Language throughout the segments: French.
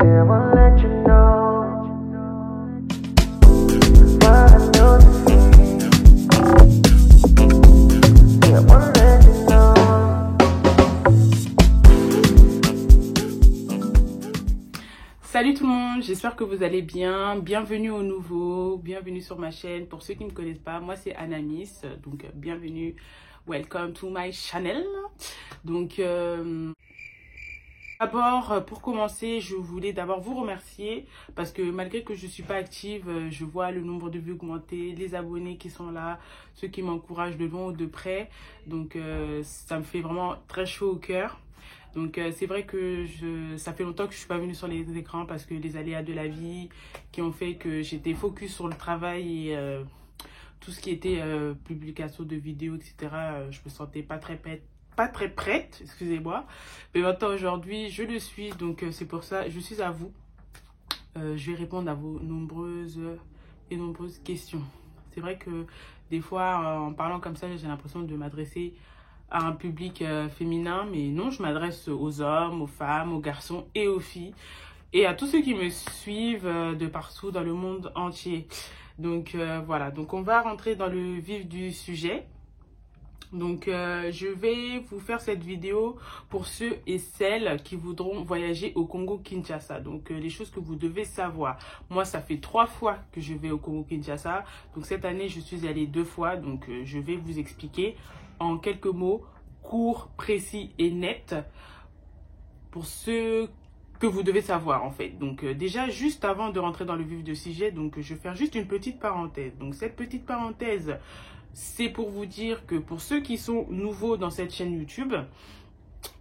Yeah, I wanna let you know what I know to see. Yeah, I wanna let you know. Salut tout le monde, j'espère que vous allez bien. Bienvenue aux nouveaux, bienvenue sur ma chaîne. Pour ceux qui ne me connaissent pas, moi c'est Anamis, donc bienvenue, welcome to my channel. Donc d'abord, pour commencer, je voulais d'abord vous remercier parce que malgré que je ne suis pas active, je vois le nombre de vues augmenter, les abonnés qui sont là, ceux qui m'encouragent de loin ou de près. Donc ça me fait vraiment très chaud au cœur. Donc c'est vrai que ça fait longtemps que je ne suis pas venue sur les écrans parce que les aléas de la vie qui ont fait que j'étais focus sur le travail et tout ce qui était publication de vidéos, etc. Je me sentais pas très prête, excusez-moi. Mais maintenant, aujourd'hui, je le suis. Donc, c'est pour ça, je suis à vous. Je vais répondre à vos nombreuses questions. C'est vrai que des fois, en parlant comme ça, j'ai l'impression de m'adresser à un public féminin. Mais non, je m'adresse aux hommes, aux femmes, aux garçons et aux filles. Et à tous ceux qui me suivent de partout dans le monde entier. Donc, voilà. Donc, on va rentrer dans le vif du sujet. Donc, je vais vous faire cette vidéo pour ceux et celles qui voudront voyager au Congo-Kinshasa. Donc, les choses que vous devez savoir. Moi, ça fait 3 fois que je vais au Congo-Kinshasa. Donc, cette année, je suis allée 2 fois. Donc, je vais vous expliquer en quelques mots, courts, précis et nets, pour ceux que vous devez savoir en fait. Donc déjà, juste avant de rentrer dans le vif du sujet, donc je vais faire juste une petite parenthèse. Donc cette petite parenthèse, c'est pour vous dire que pour ceux qui sont nouveaux dans cette chaîne YouTube,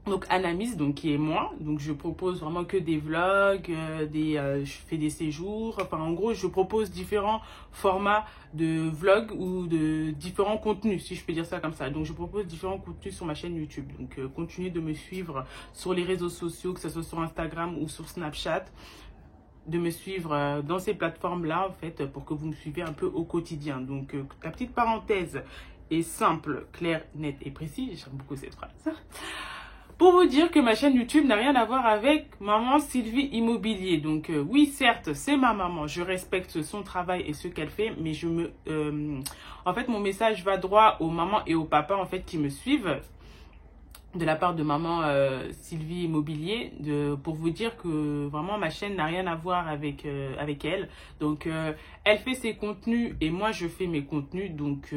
donc Anamis, donc qui est moi, donc je propose vraiment que des vlogs, je fais des séjours, enfin en gros je propose différents formats de vlogs ou de différents contenus, si je peux dire ça comme ça. Donc je propose différents contenus sur ma chaîne YouTube. Donc continuez de me suivre sur les réseaux sociaux, que ce soit sur Instagram ou sur Snapchat, de me suivre dans ces plateformes-là en fait, pour que vous me suivez un peu au quotidien. Donc la petite parenthèse est simple, claire, nette et précise. J'aime beaucoup cette phrase. Pour vous dire que ma chaîne YouTube n'a rien à voir avec Maman Sylvie Immobilier. Donc oui, certes, c'est ma maman. Je respecte son travail et ce qu'elle fait. Mais en fait, mon message va droit aux mamans et aux papas en fait, qui me suivent. De la part de Maman Sylvie Immobilier. Pour vous dire que vraiment ma chaîne n'a rien à voir avec elle. Donc elle fait ses contenus et moi je fais mes contenus. Donc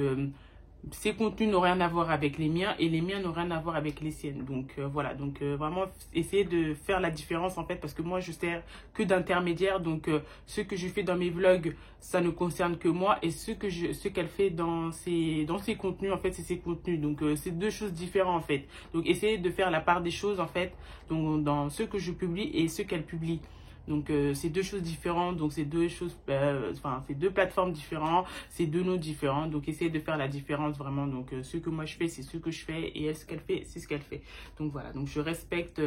ces contenus n'ont rien à voir avec les miens et les miens n'ont rien à voir avec les siennes. Donc voilà, donc vraiment essayer de faire la différence en fait, parce que moi je sers que d'intermédiaire. Donc ce que je fais dans mes vlogs, ça ne concerne que moi, et ce qu'elle fait dans ses contenus en fait, c'est ses contenus. Donc c'est deux choses différentes en fait. Donc essayez de faire la part des choses en fait, donc dans ce que je publie et ce qu'elle publie. Donc c'est deux choses différentes, donc c'est deux choses, c'est deux plateformes différentes, c'est deux noms différents. Donc essayez de faire la différence vraiment. Donc ce que moi je fais, c'est ce que je fais, et elle, ce qu'elle fait, c'est ce qu'elle fait. Donc voilà, donc je respecte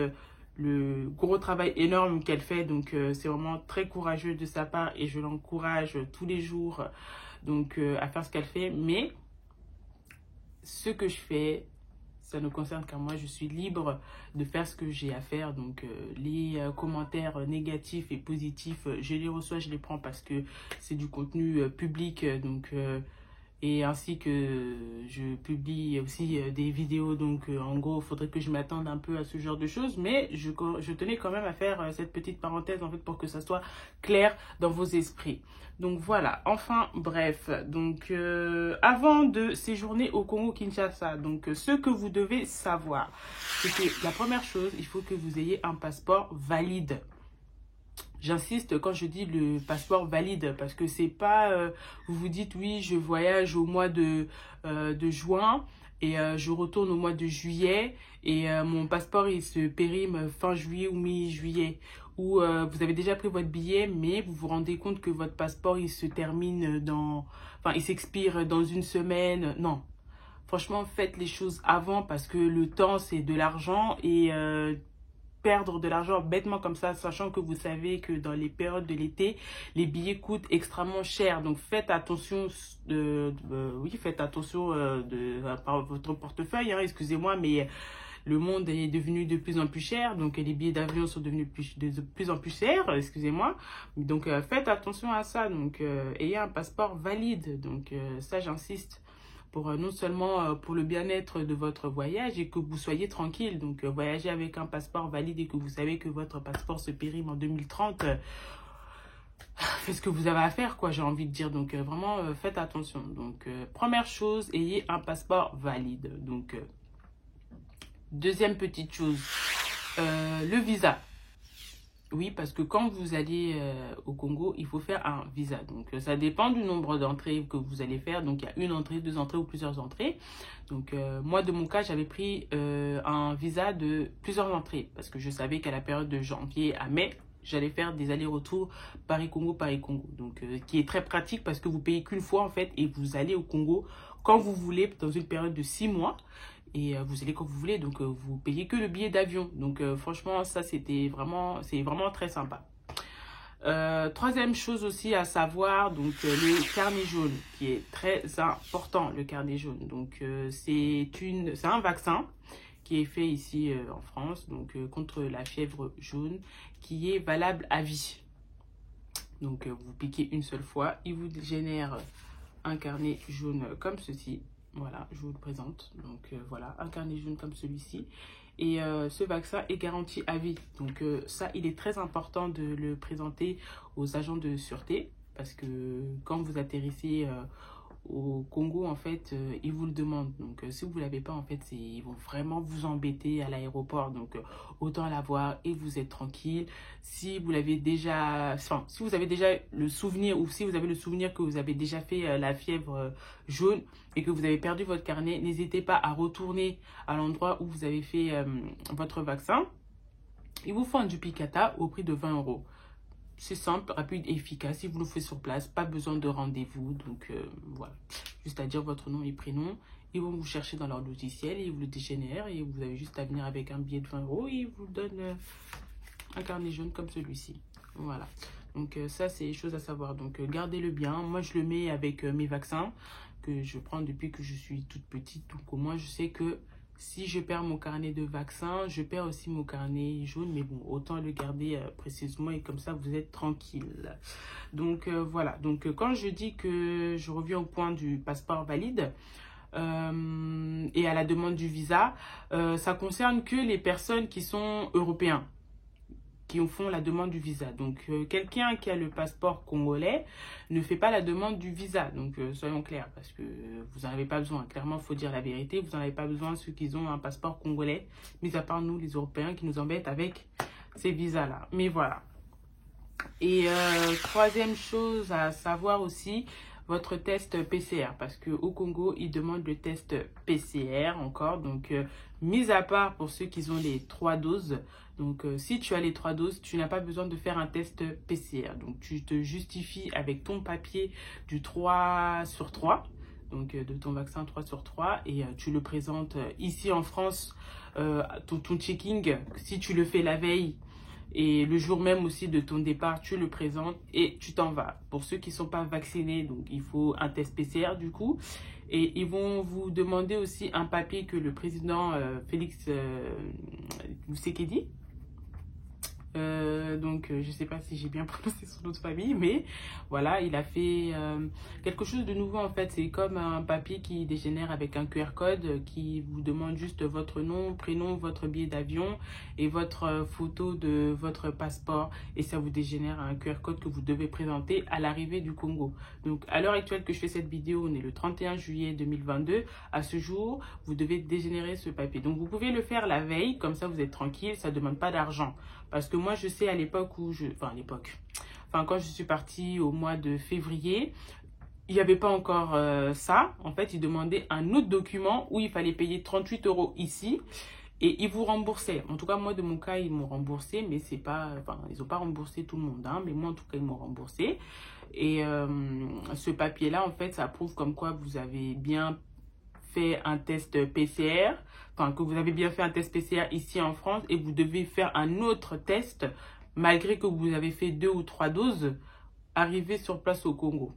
le gros travail énorme qu'elle fait. Donc c'est vraiment très courageux de sa part et je l'encourage tous les jours donc à faire ce qu'elle fait. Mais ce que je fais, ça ne concerne qu'à moi. Je suis libre de faire ce que j'ai à faire. Donc les commentaires négatifs et positifs, je les reçois, je les prends parce que c'est du contenu public. Donc et ainsi que je publie aussi des vidéos. Donc en gros, il faudrait que je m'attende un peu à ce genre de choses. Mais je tenais quand même à faire cette petite parenthèse en fait, pour que ça soit clair dans vos esprits. Donc voilà, enfin bref. Donc avant de séjourner au Congo-Kinshasa, donc ce que vous devez savoir, c'est que la première chose, il faut que vous ayez un passeport valide. J'insiste quand je dis le passeport valide, parce que c'est pas, vous vous dites oui, je voyage au mois de juin et je retourne au mois de juillet et mon passeport il se périme fin juillet ou mi-juillet. Ou vous avez déjà pris votre billet, mais vous vous rendez compte que votre passeport il se termine il s'expire dans une semaine. Non. Franchement, faites les choses avant, parce que le temps c'est de l'argent, et perdre de l'argent bêtement comme ça, sachant que vous savez que dans les périodes de l'été, les billets coûtent extrêmement cher. Donc faites attention faites attention par votre portefeuille, hein, excusez-moi, mais le monde est devenu de plus en plus cher, donc les billets d'avion sont devenus de plus en plus chers, excusez-moi. Donc faites attention à ça, donc ayez un passeport valide, donc ça j'insiste. Pour non seulement pour le bien-être de votre voyage et que vous soyez tranquille. Donc, voyager avec un passeport valide et que vous savez que votre passeport se périme en 2030, faites ce que vous avez à faire, quoi, j'ai envie de dire. Donc, vraiment, faites attention. Donc, première chose, ayez un passeport valide. Donc, deuxième petite chose, le visa. Oui, parce que quand vous allez au Congo, il faut faire un visa. Donc, ça dépend du nombre d'entrées que vous allez faire. Donc, il y a une entrée, deux entrées ou plusieurs entrées. Donc, moi, de mon cas, j'avais pris un visa de plusieurs entrées. Parce que je savais qu'à la période de janvier à mai, j'allais faire des allers-retours Paris-Congo, Paris-Congo. Donc, qui est très pratique parce que vous payez qu'une fois, en fait, et vous allez au Congo quand vous voulez, dans une période de 6 mois. Et vous allez quand vous voulez, donc vous payez que le billet d'avion. Donc franchement, ça c'est vraiment très sympa. Troisième chose aussi à savoir, donc le carnet jaune, qui est très important, le carnet jaune. Donc c'est un vaccin qui est fait ici en France, donc contre la fièvre jaune, qui est valable à vie. Donc vous piquez une seule fois, il vous génère un carnet jaune comme ceci. Voilà, je vous le présente. Donc voilà, un carnet jaune comme celui-ci. Et ce vaccin est garanti à vie. Donc ça, il est très important de le présenter aux agents de sûreté. Parce que quand vous atterrissez au Congo, en fait, ils vous le demandent. Donc si vous ne l'avez pas, en fait, ils vont vraiment vous embêter à l'aéroport. Donc autant l'avoir et vous êtes tranquille. Si vous l'avez déjà, enfin, si vous avez déjà le souvenir ou si vous avez le souvenir que vous avez déjà fait la fièvre jaune et que vous avez perdu votre carnet, n'hésitez pas à retourner à l'endroit où vous avez fait votre vaccin. Ils vous font un duplicata au prix de 20 €. C'est simple, rapide et efficace. Ils vous le font sur place. Pas besoin de rendez-vous. Donc, voilà. Juste à dire votre nom et prénom. Ils vont vous chercher dans leur logiciel. Et ils vous le dégénèrent. Et vous avez juste à venir avec un billet de 20 €. Et ils vous donnent un carnet jaune comme celui-ci. Voilà. Donc, ça, c'est les choses à savoir. Donc, gardez-le bien. Moi, je le mets avec mes vaccins que je prends depuis que je suis toute petite. Donc, au moins, je sais que si je perds mon carnet de vaccin, je perds aussi mon carnet jaune. Mais bon, autant le garder précisément et comme ça, vous êtes tranquille. Donc, voilà. Donc, quand je dis que je reviens au point du passeport valide et à la demande du visa, ça concerne que les personnes qui sont européens, qui font la demande du visa. Donc, quelqu'un qui a le passeport congolais ne fait pas la demande du visa. Donc, soyons clairs, parce que vous n'en avez pas besoin. Clairement, il faut dire la vérité. Vous n'en avez pas besoin, ceux qui ont un passeport congolais, mis à part nous, les Européens, qui nous embêtent avec ces visas-là. Mais voilà. Et troisième chose à savoir aussi, votre test PCR, parce qu'au Congo, ils demandent le test PCR encore. Donc, mis à part pour ceux qui ont les 3 doses. Donc, si tu as les 3 doses, tu n'as pas besoin de faire un test PCR. Donc, tu te justifies avec ton papier du 3/3. Donc, de ton vaccin 3/3. Et tu le présentes ici en France, ton checking, si tu le fais la veille, et le jour même aussi de ton départ, tu le présentes et tu t'en vas. Pour ceux qui ne sont pas vaccinés, donc il faut un test PCR du coup. Et ils vont vous demander aussi un papier que le président Félix Tshisekedi, donc je sais pas si j'ai bien prononcé son nom de famille, mais voilà, il a fait quelque chose de nouveau en fait. C'est comme un papier qui dégénère avec un QR code qui vous demande juste votre nom, prénom, votre billet d'avion et votre photo de votre passeport, et ça vous dégénère un QR code que vous devez présenter à l'arrivée du Congo. Donc à l'heure actuelle que je fais cette vidéo, on est le 31 juillet 2022. À ce jour, vous devez dégénérer ce papier. Donc vous pouvez le faire la veille, comme ça vous êtes tranquille, ça ne demande pas d'argent. Parce que moi, je sais à l'époque où quand je suis partie au mois de février, il n'y avait pas encore ça. En fait, ils demandaient un autre document où il fallait payer 38 € ici et ils vous remboursaient. En tout cas, moi, de mon cas, ils m'ont remboursé, mais c'est pas, ils n'ont pas remboursé tout le monde, hein, mais moi, en tout cas, ils m'ont remboursé. Et ce papier-là, en fait, ça prouve comme quoi vous avez bien fait un test PCR, que vous avez bien fait un test PCR ici en France et vous devez faire un autre test malgré que vous avez fait 2 ou 3 doses arrivé sur place au Congo.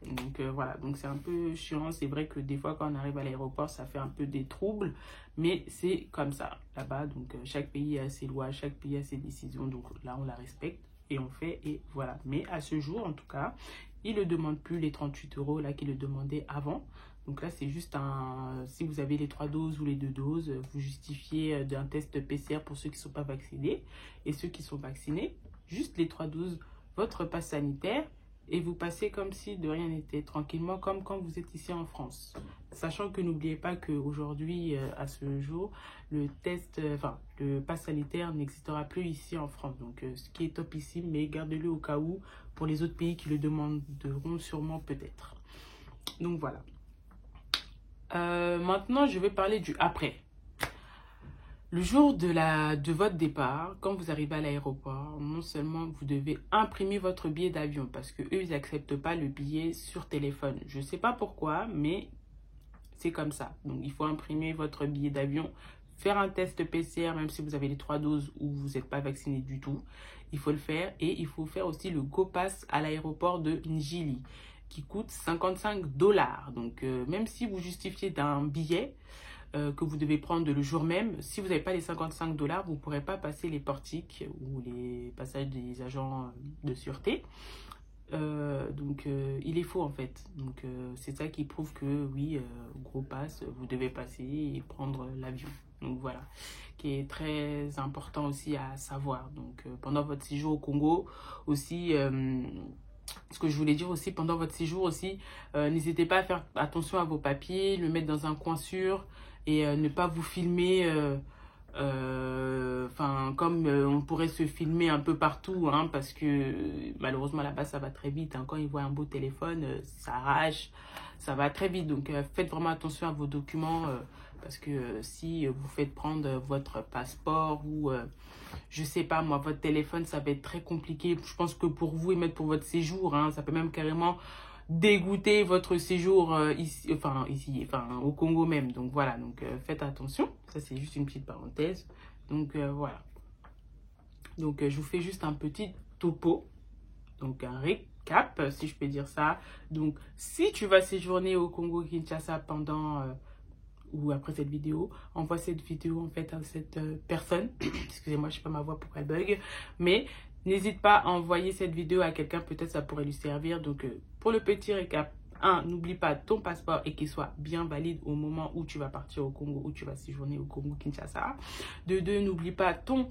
Donc voilà, donc c'est un peu chiant. C'est vrai que des fois quand on arrive à l'aéroport, ça fait un peu des troubles, mais c'est comme ça là-bas. Donc chaque pays a ses lois, chaque pays a ses décisions. Donc là, on la respecte et on fait et voilà. Mais à ce jour, en tout cas, il ne demande plus les 38 € là qu'il le demandait avant. Donc là, c'est juste un... Si vous avez les 3 doses ou les 2 doses, vous justifiez d'un test PCR pour ceux qui ne sont pas vaccinés. Et ceux qui sont vaccinés, juste les 3 doses, votre passe sanitaire. Et vous passez comme si de rien n'était, tranquillement, comme quand vous êtes ici en France. Sachant que n'oubliez pas qu'aujourd'hui, à ce jour, le pass sanitaire n'existera plus ici en France. Donc, ce qui est top ici, mais gardez-le au cas où, pour les autres pays qui le demanderont sûrement peut-être. Donc, voilà. Maintenant, je vais parler du après. Le jour de votre départ, quand vous arrivez à l'aéroport, non seulement vous devez imprimer votre billet d'avion parce que eux ils n'acceptent pas le billet sur téléphone. Je ne sais pas pourquoi, mais c'est comme ça. Donc il faut imprimer votre billet d'avion, faire un test PCR même si vous avez les 3 doses ou vous n'êtes pas vacciné du tout. Il faut le faire et il faut faire aussi le GoPass à l'aéroport de Njili qui coûte 55 $. Donc même si vous justifiez d'un billet, que vous devez prendre le jour même, si vous n'avez pas les 55 $, vous ne pourrez pas passer les portiques ou les passages des agents de sûreté. Il est faux en fait. Donc c'est ça qui prouve que oui, gros pass, vous devez passer et prendre l'avion. Donc voilà, qui est très important aussi à savoir. Donc pendant votre séjour au Congo aussi, ce que je voulais dire aussi, pendant votre séjour aussi, n'hésitez pas à faire attention à vos papiers, le mettre dans un coin sûr et ne pas vous filmer, comme on pourrait se filmer un peu partout, hein, parce que malheureusement là-bas ça va très vite, hein, quand ils voient un beau téléphone, ça arrache, ça va très vite, donc faites vraiment attention à vos documents, parce que si vous faites prendre votre passeport ou je sais pas moi, votre téléphone, ça va être très compliqué, je pense que pour vous et même pour votre séjour, hein, ça peut même carrément dégoûter votre séjour ici, au Congo même. Donc voilà, donc faites attention. Ça c'est juste une petite parenthèse. Donc voilà. Donc je vous fais juste un petit topo. Donc un récap, si je peux dire ça. Donc si tu vas séjourner au Congo Kinshasa pendant ou après cette vidéo, envoie cette vidéo en fait à cette personne. Excusez-moi, je sais pas ma voix pourquoi elle bug, mais n'hésite pas à envoyer cette vidéo à quelqu'un, peut-être ça pourrait lui servir. Donc, pour le petit récap, 1, n'oublie pas ton passeport et qu'il soit bien valide au moment où tu vas partir au Congo, où tu vas séjourner au Congo-Kinshasa. De 2, n'oublie pas ton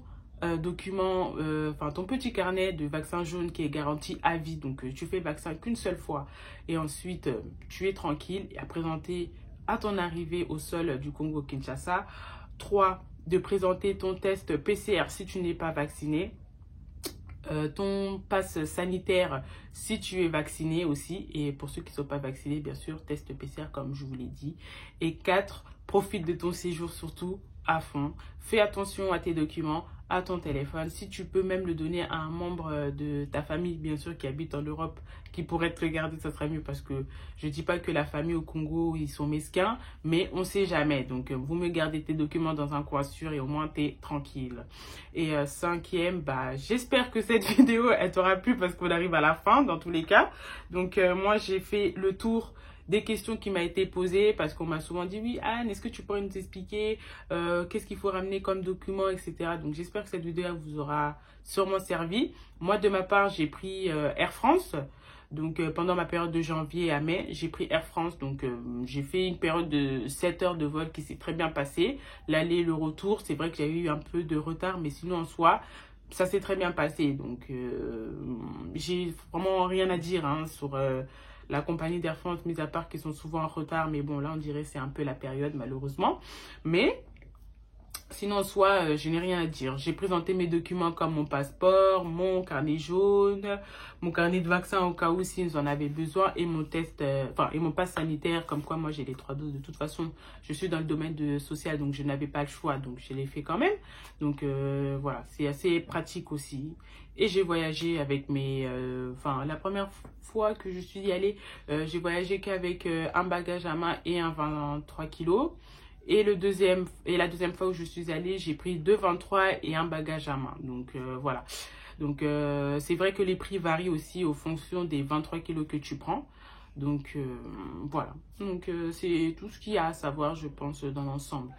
document, ton petit carnet de vaccin jaune qui est garanti à vie. Donc, tu fais le vaccin qu'une seule fois et ensuite, tu es tranquille à présenter à ton arrivée au sol du Congo-Kinshasa. 3, de présenter ton test PCR si tu n'es pas vacciné. Ton passe sanitaire si tu es vacciné aussi, et pour ceux qui ne sont pas vaccinés, bien sûr, test PCR comme je vous l'ai dit. Et 4, profite de ton séjour surtout à fond. Fais attention à tes documents, à ton téléphone. Si tu peux même le donner à un membre de ta famille, bien sûr, qui habite en Europe, qui pourrait te regarder, ça serait mieux, parce que je dis pas que la famille au Congo, ils sont mesquins, mais on sait jamais. Donc, vous me gardez tes documents dans un coin sûr et au moins, tu es tranquille. Et 5e, j'espère que cette vidéo, elle t'aura plu parce qu'on arrive à la fin, dans tous les cas. Donc, moi, j'ai fait le tour des questions qui m'ont été posées parce qu'on m'a souvent dit oui Anne, est-ce que tu pourrais nous expliquer qu'est-ce qu'il faut ramener comme document, etc. Donc j'espère que cette vidéo vous aura sûrement servi. Moi de ma part j'ai pris Air France. Donc pendant ma période de janvier à mai, j'ai pris Air France. Donc j'ai fait une période de 7 heures de vol qui s'est très bien passée. L'aller, le retour, c'est vrai que j'ai eu un peu de retard, mais sinon en soi, ça s'est très bien passé. Donc j'ai vraiment rien à dire hein, sur la compagnie d'Air France, mis à part qu'ils sont souvent en retard. Mais bon, là on dirait c'est un peu la période malheureusement. Mais sinon, en soi, je n'ai rien à dire. J'ai présenté mes documents comme mon passeport, mon carnet jaune, mon carnet de vaccin au cas où s'ils en avaient besoin et mon test, et mon pass sanitaire, comme quoi moi j'ai les 3 doses. De toute façon, je suis dans le domaine de social, donc je n'avais pas le choix, donc je l'ai fait quand même. Donc voilà, c'est assez pratique aussi. Et j'ai voyagé avec mes... la première fois que je suis allée, j'ai voyagé qu'avec un bagage à main et un 23 kilos. Et la deuxième fois où je suis allée, j'ai pris 2 23 et un bagage à main. Donc voilà. Donc c'est vrai que les prix varient aussi en fonction des 23 kilos que tu prends. Donc voilà, donc c'est tout ce qu'il y a à savoir, je pense, dans l'ensemble.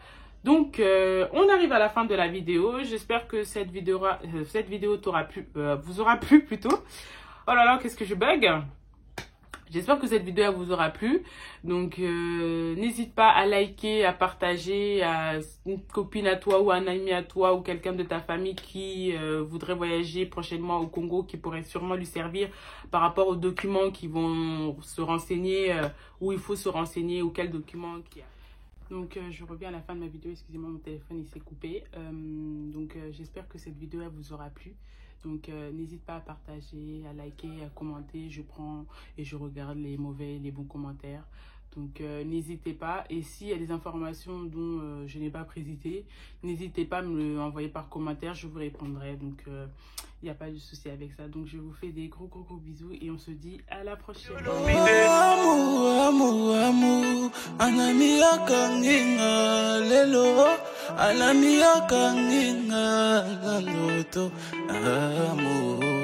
Donc on arrive à la fin de la vidéo. J'espère que cette vidéo vous aura plu plutôt. Oh là là, qu'est-ce que je bug. J'espère que cette vidéo vous aura plu. Donc, n'hésite pas à liker, à partager à une copine à toi ou un ami à toi ou quelqu'un de ta famille qui voudrait voyager prochainement au Congo, qui pourrait sûrement lui servir par rapport aux documents qui vont se renseigner, où il faut se renseigner ou quels documents qu'il y a. Donc, je reviens à la fin de ma vidéo. Excusez-moi, mon téléphone il s'est coupé. J'espère que cette vidéo vous aura plu. Donc, n'hésite pas à partager, à liker, à commenter. Je prends et je regarde les mauvais, les bons commentaires. Donc, n'hésitez pas. Et s'il y a des informations dont je n'ai pas précisé, n'hésitez pas à me l'envoyer par commentaire. Je vous répondrai. Donc, il n'y a pas de souci avec ça. Donc, je vous fais des gros bisous et on se dit à la prochaine. Alamia kanginga laloto amu